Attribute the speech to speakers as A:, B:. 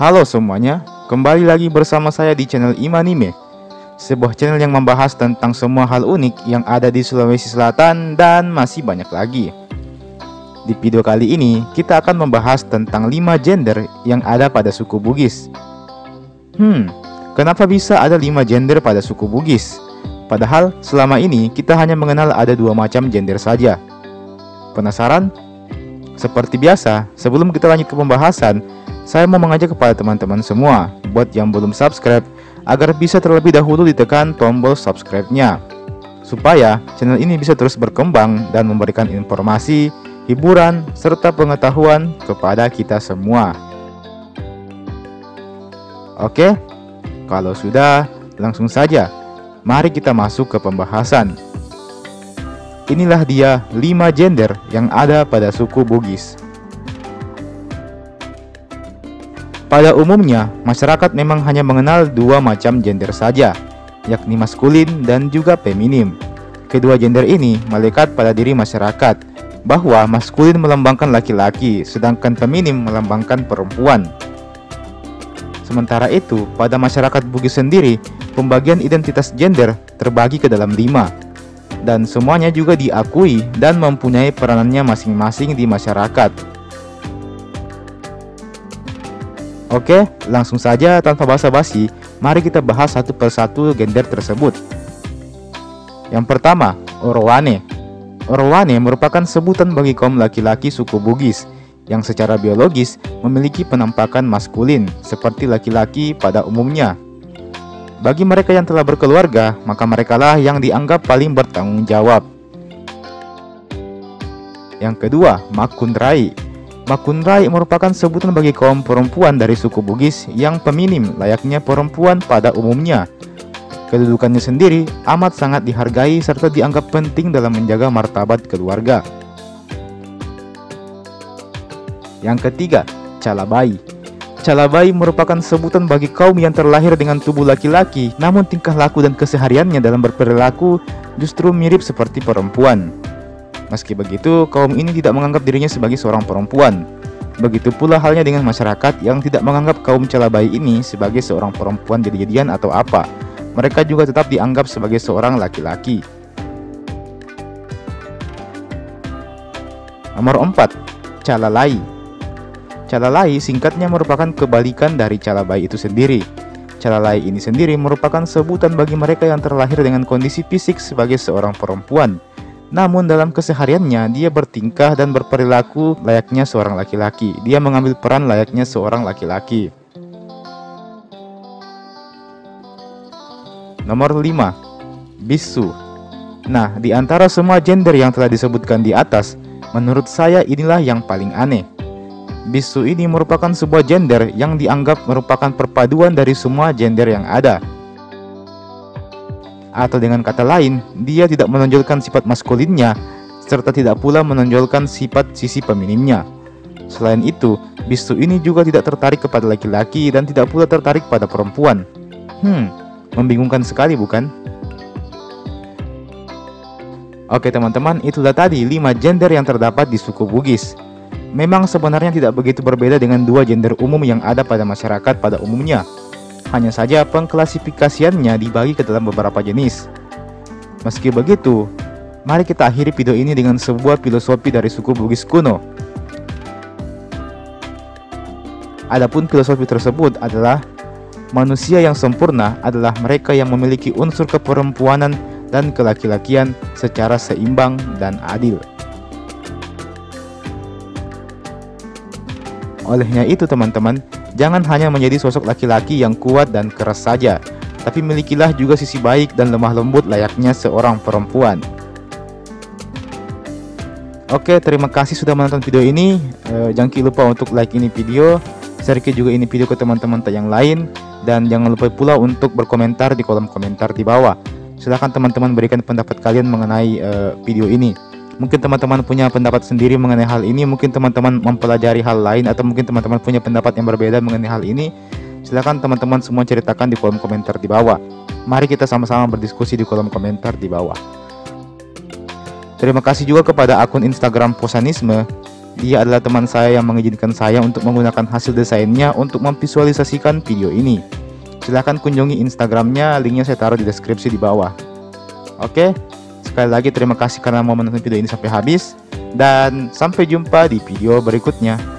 A: Halo semuanya, kembali lagi bersama saya di channel Imanime, sebuah channel yang membahas tentang semua hal unik yang ada di Sulawesi Selatan dan masih banyak lagi. Di video kali ini, kita akan membahas tentang 5 gender yang ada pada suku Bugis. Kenapa bisa ada 5 gender pada suku Bugis? Padahal selama ini kita hanya mengenal ada 2 macam gender saja. Penasaran? Seperti biasa, sebelum kita lanjut ke pembahasan, saya mau mengajak kepada teman-teman semua, buat yang belum subscribe, agar bisa terlebih dahulu ditekan tombol subscribe-nya, supaya channel ini bisa terus berkembang dan memberikan informasi, hiburan, serta pengetahuan kepada kita semua. Oke, kalau sudah, langsung saja, mari kita masuk ke pembahasan. Inilah dia 5 gender yang ada pada suku Bugis. Pada umumnya, masyarakat memang hanya mengenal 2 macam gender saja, yakni maskulin dan juga feminim. Kedua gender ini melekat pada diri masyarakat, bahwa maskulin melambangkan laki-laki, sedangkan feminim melambangkan perempuan. Sementara itu, pada masyarakat Bugis sendiri, pembagian identitas gender terbagi ke dalam 5, dan semuanya juga diakui dan mempunyai peranannya masing-masing di masyarakat. Oke, langsung saja tanpa basa-basi, mari kita bahas satu persatu gender tersebut. Yang pertama, Orowane. Orowane merupakan sebutan bagi kaum laki-laki suku Bugis yang secara biologis memiliki penampakan maskulin seperti laki-laki pada umumnya. Bagi mereka yang telah berkeluarga, maka merekalah yang dianggap paling bertanggung jawab. Yang kedua, Makunrai. Makunrai merupakan sebutan bagi kaum perempuan dari suku Bugis yang feminim layaknya perempuan pada umumnya. Kedudukannya sendiri amat sangat dihargai serta dianggap penting dalam menjaga martabat keluarga. Yang ketiga, Calabai. Calabai merupakan sebutan bagi kaum yang terlahir dengan tubuh laki-laki, namun tingkah laku dan kesehariannya dalam berperilaku justru mirip seperti perempuan. Meski begitu, kaum ini tidak menganggap dirinya sebagai seorang perempuan. Begitu pula halnya dengan masyarakat yang tidak menganggap kaum Calabai ini sebagai seorang perempuan jadi-jadian atau apa. Mereka juga tetap dianggap sebagai seorang laki-laki. Nomor 4, Calalai. Calalai singkatnya merupakan kebalikan dari Calabai itu sendiri. Calalai ini sendiri merupakan sebutan bagi mereka yang terlahir dengan kondisi fisik sebagai seorang perempuan. Namun dalam kesehariannya dia bertingkah dan berperilaku layaknya seorang laki-laki. Dia mengambil peran layaknya seorang laki-laki. Nomor 5, Bisu. Nah, di antara semua gender yang telah disebutkan di atas, menurut saya inilah yang paling aneh. Bisu ini merupakan sebuah gender yang dianggap merupakan perpaduan dari semua gender yang ada. Atau dengan kata lain, dia tidak menonjolkan sifat maskulinnya, serta tidak pula menonjolkan sifat sisi feminimnya. Selain itu, Bisu ini juga tidak tertarik kepada laki-laki dan tidak pula tertarik pada perempuan. Membingungkan sekali bukan? Oke teman-teman, itulah tadi 5 gender yang terdapat di suku Bugis. Memang sebenarnya tidak begitu berbeda dengan 2 gender umum yang ada pada masyarakat pada umumnya. Hanya saja pengklasifikasiannya dibagi ke dalam beberapa jenis. Meski begitu, mari kita akhiri video ini dengan sebuah filosofi dari suku Bugis kuno. Adapun filosofi tersebut adalah manusia yang sempurna adalah mereka yang memiliki unsur keperempuanan dan kelaki-lakian secara seimbang dan adil. Olehnya itu teman-teman, jangan hanya menjadi sosok laki-laki yang kuat dan keras saja, tapi milikilah juga sisi baik dan lemah lembut layaknya seorang perempuan. Oke, terima kasih sudah menonton video ini. Jangan lupa untuk like ini video, share juga ini video ke teman-teman yang lain, dan jangan lupa pula untuk berkomentar di kolom komentar di bawah. Silahkan teman-teman berikan pendapat kalian mengenai video ini. Mungkin teman-teman punya pendapat sendiri mengenai hal ini, mungkin teman-teman mempelajari hal lain, atau mungkin teman-teman punya pendapat yang berbeda mengenai hal ini. Silahkan teman-teman semua ceritakan di kolom komentar di bawah. Mari kita sama-sama berdiskusi di kolom komentar di bawah. Terima kasih juga kepada akun Instagram Posanisme Dia adalah teman saya yang mengizinkan saya untuk menggunakan hasil desainnya untuk memvisualisasikan video ini. Silahkan kunjungi Instagramnya, linknya saya taruh di deskripsi di bawah. Oke, sekali lagi terima kasih karena mau menonton video ini sampai habis, dan sampai jumpa di video berikutnya.